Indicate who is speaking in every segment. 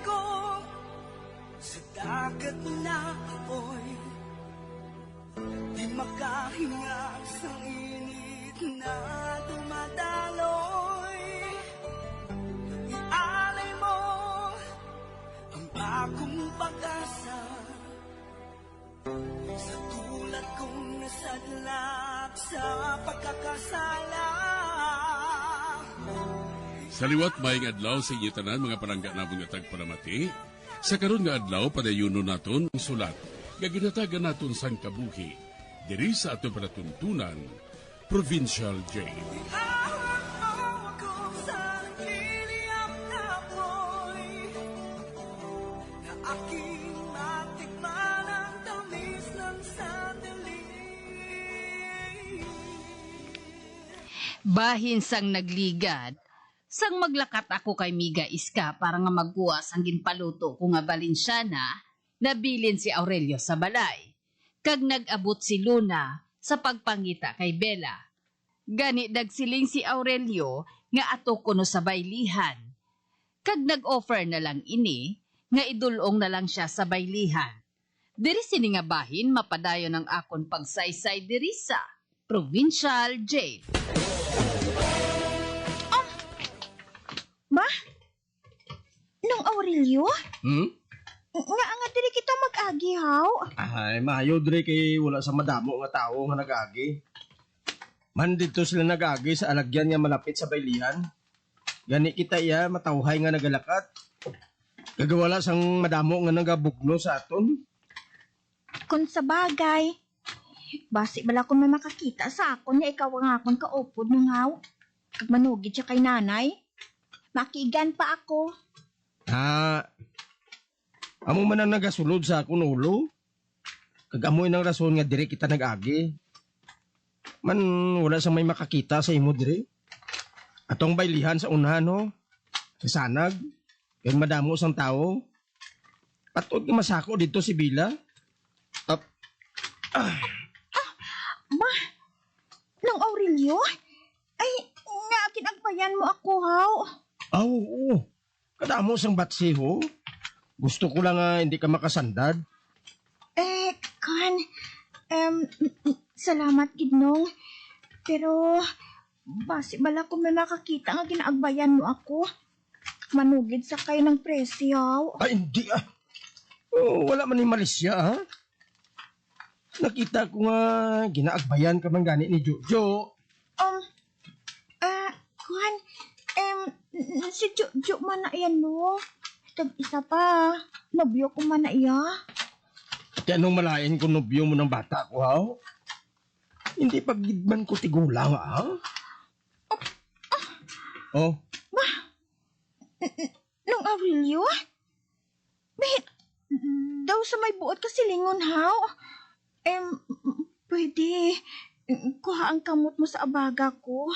Speaker 1: ko sa dagat na apoy, di makahinga sa init na dumadaloy. Ialay mo ang akong pag-asa sa tulad kong nasadlak sa pagkakasala.
Speaker 2: Sa liwat maing adlaw sa inyo tanan mga palangga na mga tagpalamati, sa karon nga adlaw padayuno naton ang sulat nga ginatagan naton sang kabuhi diri sa ato panatuntunan Provincial Jail.
Speaker 1: Ihawak mo ako sa nagliliyap na apoy, na aking matikman ang tamis ng sandali.
Speaker 3: Bahin sang nagligad, sang maglakat ako kay Miga Iska para nga magbuwas ang ginpaluto ko nga Balinsyana, nabilin si Aurelio sa balay. Kag nag-abot si Luna sa pagpangita kay Bella. Gani nagsiling si Aurelio nga ato kuno sa baylihan. Kag nag-offer na lang ini nga idulong na lang siya sa baylihan. Diri sini nga bahin mapadayon ang akon pagsaysay diri sa Provincial Jail.
Speaker 4: Ma? Nung Aurelio? Nga diri kita mag-agi, haw?
Speaker 5: Ay, maayo dre kay wala sa madamo nga tao nga nag-agi. Man dito sila nag-agi sa alagyan nga malapit sa baylihan. Gani kita iya matawhay nga nagalakat. Gagawala sang madamo nga nagabugno sa aton.
Speaker 4: Kung sa bagay. Basi bala kung may makakita sa akon nga ikaw ang akon kaupod nung haw. Kag manugid siya kay nanay. Makigan pa ako.
Speaker 5: Amo man ang nagasulod sa akong ulo. Kag-amoy ng rason nga dire kita nag-agi. Man wala sa may makakita sa imo dire. Atong baylihan sa unahan ho. Sa sanag. Kaya madamo sang tao. Patod nga masako dito si Bila.
Speaker 4: Ma? Nung Aurelio? Ay, nga kinagbayan mo ako, haw.
Speaker 5: Oo. Kadamo sang batsi ho. Gusto ko lang hindi ka makasandad.
Speaker 4: Salamat, Gidnong. Pero, basi bala kung may makakita nga ginaagbayan mo ako. Manugid sa kayo ng presyo.
Speaker 5: Ay, hindi wala man ni Malisya, ha? Nakita ko nga ginaagbayan ka man gani ni Jojo.
Speaker 4: Si Jojo man na yan, no? Tag-isa pa. Nobyo ko man na iya.
Speaker 5: Kaya anong malayan ko nobyo mo ng bata ko, ha? Hindi pagidman ko tigulang, ha? Oh?
Speaker 4: Nung Aurelio? Bahit daw sa may buot kasilingon, haw? Pwede. Kuha ang kamot mo sa abaga ko.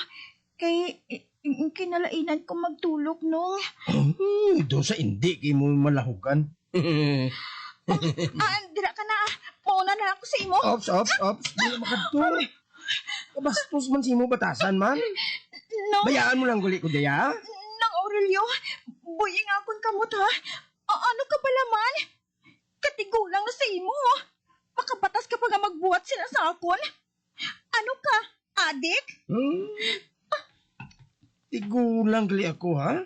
Speaker 4: Kay kinalainan ko magtulog nung.
Speaker 5: Doon sa hindi kayo mo malahugan.
Speaker 4: Dira ka na. Mauna na ako sa imo.
Speaker 5: Ops. Hindi na makadto. Kabastos man si mo batasan man.
Speaker 4: No.
Speaker 5: Bayaan mo lang guli ko daya.
Speaker 4: Nang Aurelio, buying akong kamot, ha? Ano ka pala man? Katigulang na sa imo. Makabatas ka pa nga magbuhat sila sa akon. Ano ka? Adik?
Speaker 5: Tigulang gali ako, ha?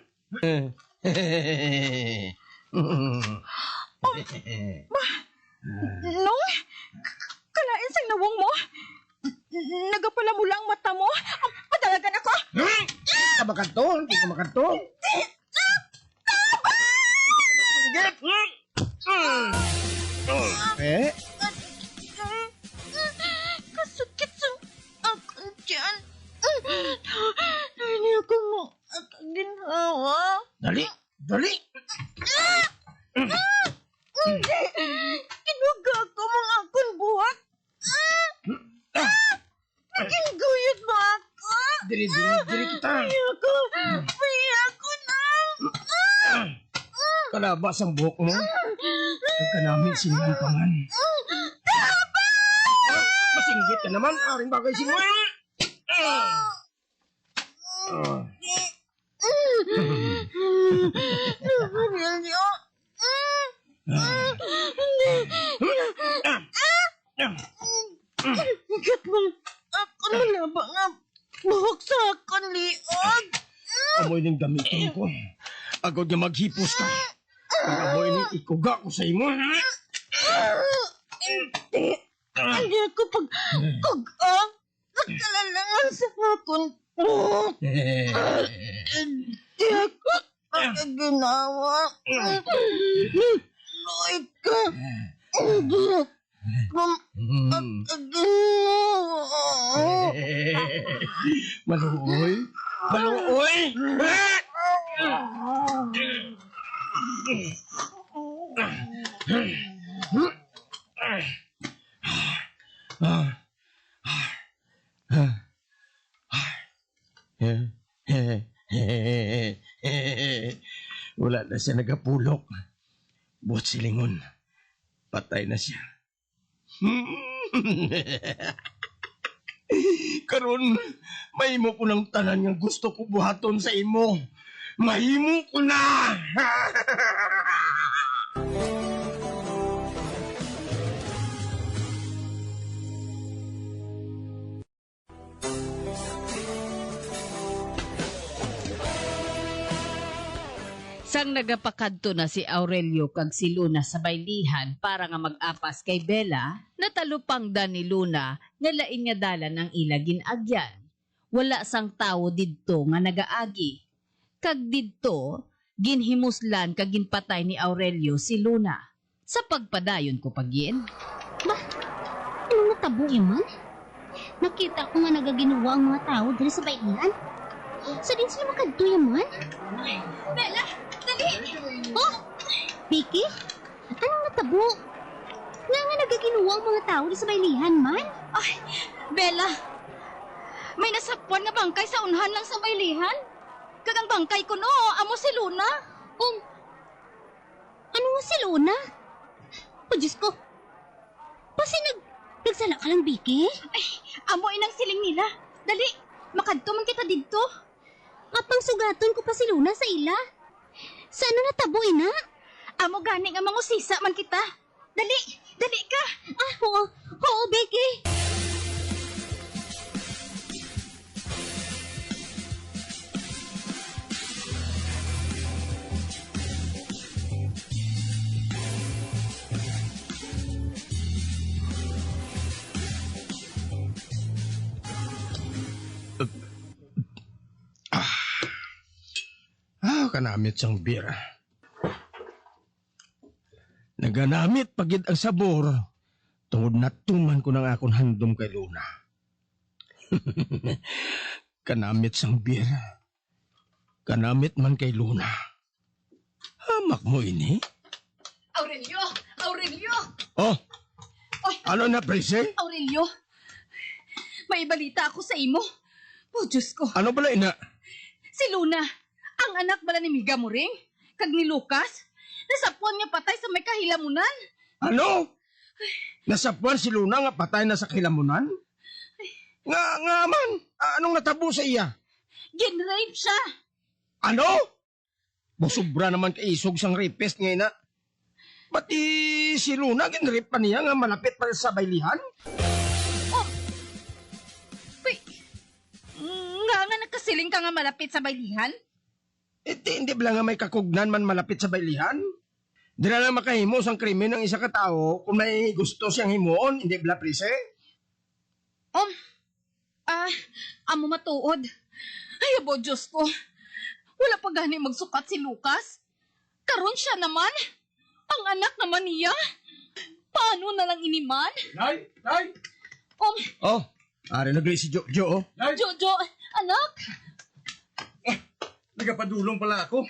Speaker 4: Nung? Kalain sang nawong mo? Nagapala mo lang mata mo? Padalagan ako?
Speaker 5: Hindi ka makadto? Hindi ka makadto?
Speaker 4: Kasukit sa akong tiyan. Hindi ako mo ginhawa.
Speaker 5: Dali!
Speaker 4: Kinuga ko mga akong buhat. Naging guyot mo ako.
Speaker 5: Diri kita.
Speaker 4: Ayoko na.
Speaker 5: Kalabas ang buhok mo. Huwag ka namin sinimpangan. Masinggit ka naman. Aring bagay sinimpangan.
Speaker 4: Aurelio, Ikat mo. Ako na ba nga? Buhok sa akong liog.
Speaker 5: Amoy ng gamitin ko. Agod nga maghipos ka. Ang amoy ni ikuga ko sa imo, ha?
Speaker 4: Hindi ako pag-kugang. Nagkalalangan sa akong buhok. Hindi ako ginawa. Loy ka. Hindi ako ginawa.
Speaker 5: Maluoy? Maluoy! Wala na siya nagapulok. Buhat silingon. Patay na siya. Karon, mahimo ko ng tanan nga gusto ko buhaton sa imo. Mahimo ko na!
Speaker 3: Sang nagapakadto na si Aurelio kag si Luna sa baylihan para nga mag-apas kay Bella, natalupangda ni Luna nga lain nga dalan ang ila ginagyan. Wala sang tawo didto nga nagaagi. Kag didto, ginhimuslan kag ginpatay ni Aurelio si Luna. Sa pagpadayon ko pagyin.
Speaker 6: Anong natabo man? Nakita ko nga nagaginuwa ang mga tao dali sa bailihan. Sa din sila makadto man?
Speaker 4: Bella, dali!
Speaker 6: Oh! Vicky? Anong natabo? Nga nagaginuwa ang mga tao dali sa bailihan man?
Speaker 4: Ay, Bella! May nasapwan nga bangkay sa unhan lang sa baylihan. Kagang bangkay ko no, amo si Luna.
Speaker 6: Ano nga si Luna? O Diyos ko. Pasi nagsala ka lang, Vicky?
Speaker 4: Ay, amo inang siling nila. Dali, makadto man kita dito.
Speaker 6: Apang sugaton ko pa si Luna sa ila. Saan na natabo, ina?
Speaker 4: Amo gani nga mangusisa man kita. Dali, dali ka.
Speaker 6: Ah, oo, Vicky.
Speaker 5: Kanamit siyang beer. Naganamit pagid ang sabor. Tungod natuman ko ng akong handom kay Luna. Kanamit siyang beer. Kanamit man kay Luna. Hamak mo ini?
Speaker 4: Aurelio! Aurelio!
Speaker 5: Oh,
Speaker 4: Oy,
Speaker 5: ano na, Prese?
Speaker 4: Aurelio! May balita ako sa imo. Oh, Diyos ko.
Speaker 5: Ano bala, ina?
Speaker 4: Si Luna, ang anak bala ni Miga Muring, kag ni Lucas, nasapuan niya patay sa may kahilamunan.
Speaker 5: Ano? Nasapuan si Luna nga patay na sa kilamunan? Nga man, anong natabo sa iya?
Speaker 4: Ginrape siya.
Speaker 5: Ano? Busubra naman kay isog siyang rapist ngayon na. Pati si Luna, ginrip pa niya nga malapit pa sa baylihan?
Speaker 4: Wait, nga nagkasiling ka nga malapit sa baylihan?
Speaker 5: Hindi ba nga may kakugnan man malapit sa baylihan? Di na lang makahimo sang krimen ng isa ka tao kung may gusto siyang himuon, hindi ba, Prise?
Speaker 4: Amo matuod. Ay, abo, Diyos ko. Wala pa gani magsukat si Lucas. Karon siya naman. Ang anak naman niya. Paano na lang iniman?
Speaker 5: Nay!
Speaker 4: Oh,
Speaker 5: Ari nagli si Jojo, oh.
Speaker 4: Jojo, anak.
Speaker 7: Nagapadulong pala ako.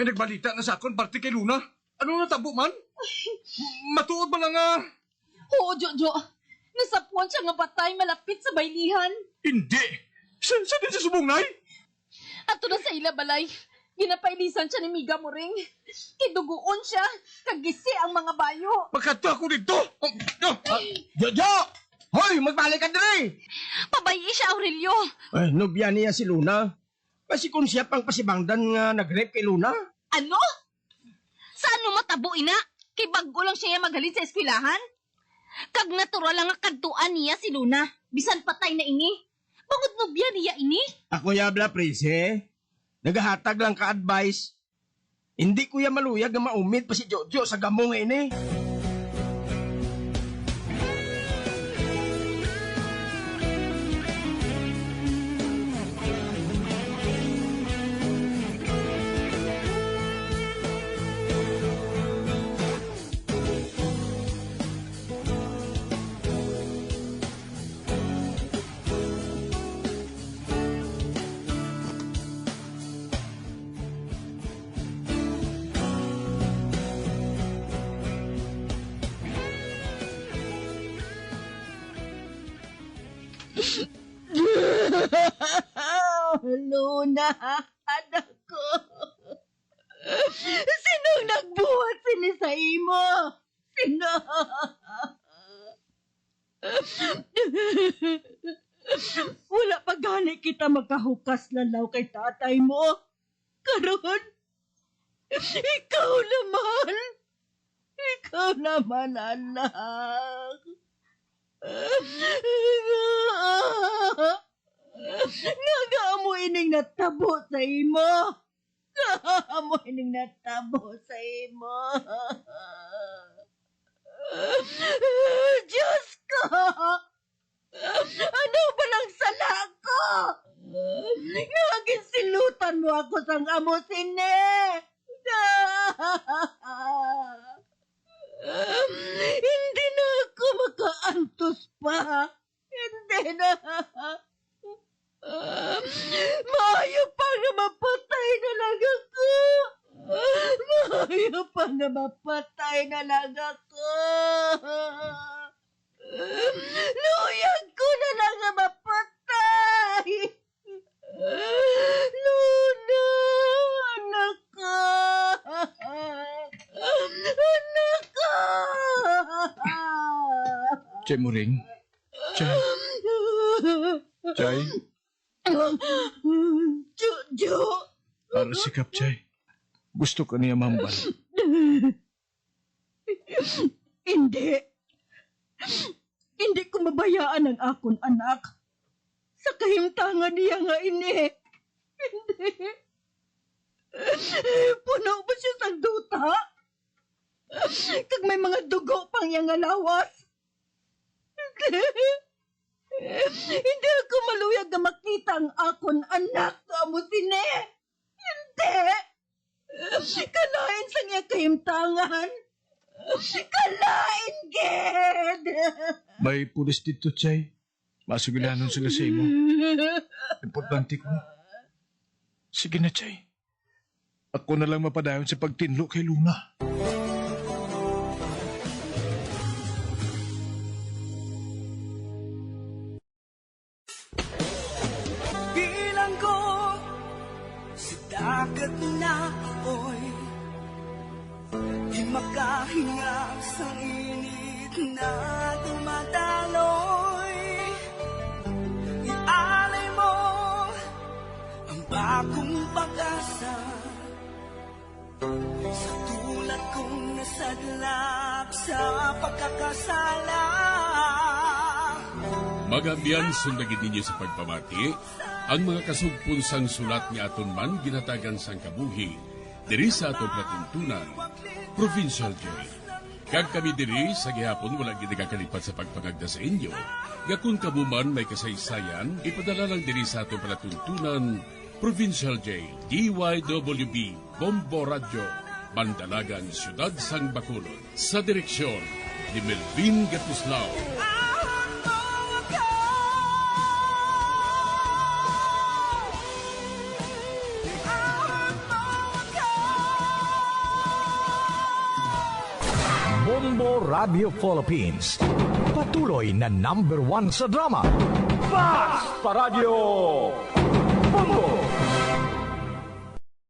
Speaker 7: May nagbalita na sa akon parte kay Luna. Ano natabo man? Matuod ba lang
Speaker 4: Oo, Jojo. Nasapuan siya nga patay malapit sa baylihan.
Speaker 7: Hindi. Saan din sa subong, nay?
Speaker 4: Ato na sa ila balay. Ginapailisan siya ni Miga Muring. Kiduguon siya. Kagisi ang mga bayo.
Speaker 7: Magkadto ako dito.
Speaker 5: Jojo! Hoy, magbalik ka dali!
Speaker 4: Pabayi siya, Aurelio.
Speaker 5: Ay, nobya niya si Luna. Kasi kung siya pang pasibangdan nga nag-rape kay Luna.
Speaker 4: Ano? Saan mo matabo, ina? Kay bago lang siya maghalin sa eskwelahan. Kag natural lang nga kadtuan niya si Luna. Bisan patay na ini. Bangod nobya niya ini.
Speaker 5: Ako yabla, Prince. Nagahatag lang ka advice. Hindi ko ya maluyag nga maumit pa si Jojo sa gamong ini.
Speaker 4: Luna, anak ko. Sinong nagbuhat sini sa imo? Sino? Wala pa gani kita magkahukas lalaw kay tatay mo. Karon, ikaw naman. Ikaw naman, anak. Nga mo ining natabo sa imo. Nga mo ining natabo sa imo. Diyos ko! Ano ba lang sala ko? Nga ginsilutan mo ako sang amo sine. Hindi na ako makaantos pa. Hindi na. Maayo pa nga mapatay na lang ako. Maayo pa nga mapatay na lang ako. Luyag ko na lang nga mapatay. Luna, anak ko. Anak ko.
Speaker 7: Chay Muring? Chay?
Speaker 4: Jojo.
Speaker 7: Para sikap, Chay. Gusto ka niya mambal.
Speaker 4: Hindi. Hindi ko mabayaan ang akon anak. Sa kahimtangan niya nga ini. Hindi. Puno ba siya sa duta? Kag may mga dugo pang iyang alawas. Hindi. Hindi ako maluyag na makita ang akon anak kamo sine. Hindi. Kalain sa niya kahimtangan. Kalain, Ged.
Speaker 7: May pulis dito, Chay. Masugilanon sila sa imo. Importante ko. Sige na, Chay. Ako na lang mapadayon sa pagtinlo kay Luna.
Speaker 1: Bilang ko sa dagat na apoy, di makahinga sa init na dumadaloy. Ialay mo ang bagong pag-asa sa tulad kong nasadlak sa pagkakasala.
Speaker 2: Magabiyan sundagin ninyo sa pagpamati ang mga kasugpon sang sulat ni aton man ginatagan sang kabuhi diri sa atong platuntunan, Provincial Joy. Kag kami diri sa gihapon wala gid nagakalipat sa pagpangagda sa inyo. Gakun kabuman may kasaysayan, ipadala lang diri sa atong platuntunan, Provincial J, DYWB, Bombo Radio, Bandalagan, Siyudad Sang Bacolod. Sa direksyon ni Melvin Gatuslao.
Speaker 8: Bombo Radio Philippines. Patuloy na #1 sa drama. Basta Radio! Bombo!